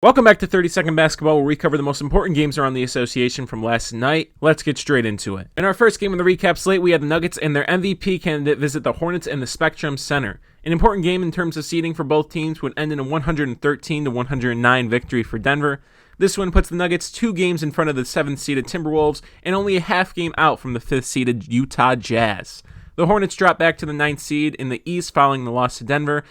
Welcome back to 30-Second Basketball, where we cover the most important games around the association from last night. Let's get straight into it. In our first game of the recap slate, we had the Nuggets and their MVP candidate visit the Hornets in the Spectrum Center. An important game in terms of seeding for both teams would end in a 113-109 victory for Denver. This win puts the Nuggets 2 games in front of the 7th-seeded Timberwolves and only a half game out from the 5th-seeded Utah Jazz. The Hornets dropped back to the 9th seed in the East following the loss to Denver.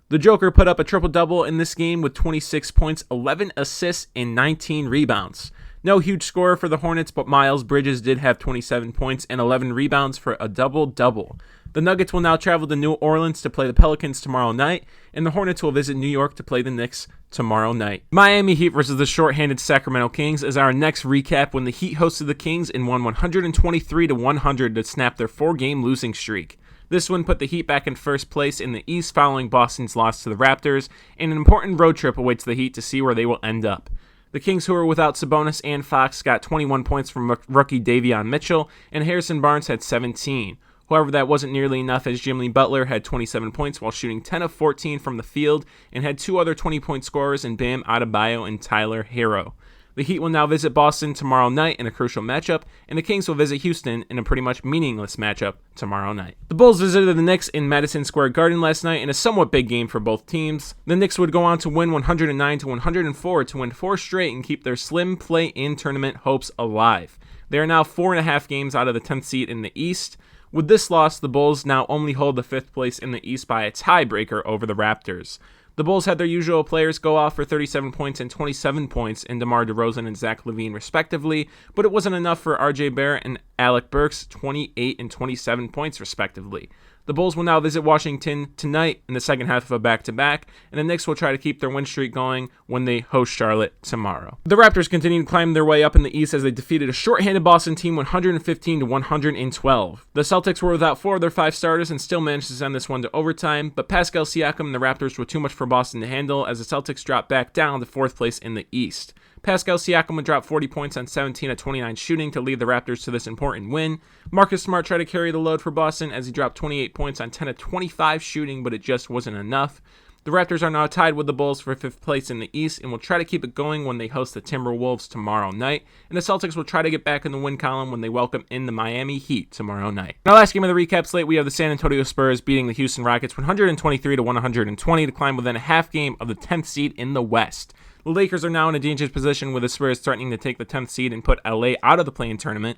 The Joker put up a triple-double in this game with 26 points, 11 assists, and 19 rebounds. No huge scorer for the Hornets, but Miles Bridges did have 27 points and 11 rebounds for a double-double. The Nuggets will now travel to New Orleans to play the Pelicans tomorrow night, and the Hornets will visit New York to play the Knicks tomorrow night. Miami Heat versus the short-handed Sacramento Kings is our next recap, when the Heat hosted the Kings and won 123-100 to snap their 4-game losing streak. This one put the Heat back in first place in the East following Boston's loss to the Raptors, and an important road trip awaits the Heat to see where they will end up. The Kings, who were without Sabonis and Fox, got 21 points from rookie Davion Mitchell, and Harrison Barnes had 17. However, that wasn't nearly enough, as Jimmy Butler had 27 points while shooting 10 of 14 from the field, and had 2 other 20-point scorers in Bam Adebayo and Tyler Herro. The Heat will now visit Boston tomorrow night in a crucial matchup, and the Kings will visit Houston in a pretty much meaningless matchup tomorrow night. The Bulls visited the Knicks in Madison Square Garden last night in a somewhat big game for both teams. The Knicks would go on to win 109-104 to win 4 straight and keep their slim play-in tournament hopes alive. They are now 4.5 games out of the 10th seed in the East. With this loss, the Bulls now only hold the 5th place in the East by a tiebreaker over the Raptors. The Bulls had their usual players go off for 37 points and 27 points in DeMar DeRozan and Zach LaVine respectively, but it wasn't enough for RJ Barrett and Alec Burks, 28 and 27 points respectively. The Bulls will now visit Washington tonight in the second half of a back-to-back, and the Knicks will try to keep their win streak going when they host Charlotte tomorrow. The Raptors continue to climb their way up in the East as they defeated a short-handed Boston team 115-112. The Celtics were without 4 of their 5 starters and still managed to send this one to overtime, but PASCAL SIAKAM and the Raptors were too much for Boston to handle as the Celtics dropped back down to 4th place in the East. PASCAL SIAKAM would drop 40 points on 17 of 29 shooting to lead the Raptors to this important win. Marcus Smart tried to carry the load for Boston as he dropped 28 points on 10 of 25 shooting, but it just wasn't enough. The Raptors are now tied with the Bulls for 5th place in the East and will try to keep it going when they host the Timberwolves tomorrow night, and the Celtics will try to get back in the win column when they welcome in the Miami Heat tomorrow night. In our last game of the recap slate, we have the San Antonio Spurs beating the Houston Rockets 123-120 to climb within a half game of the 10th seed in the West. The Lakers are now in a dangerous position, with the Spurs threatening to take the 10th seed and put LA out of the play-in tournament.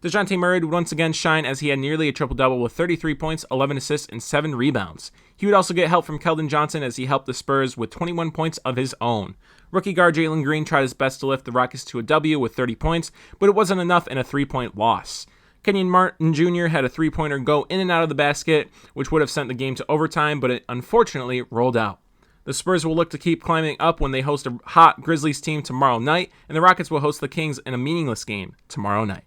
DeJounte Murray would once again shine as he had nearly a triple-double with 33 points, 11 assists, and 7 rebounds. He would also get help from Keldon Johnson as he helped the Spurs with 21 points of his own. Rookie guard Jalen Green tried his best to lift the Rockets to a W with 30 points, but it wasn't enough in a 3-point loss. Kenyon Martin Jr. had a 3-pointer go in and out of the basket, which would have sent the game to overtime, but it unfortunately rolled out. The Spurs will look to keep climbing up when they host a hot Grizzlies team tomorrow night, and the Rockets will host the Kings in a meaningless game tomorrow night.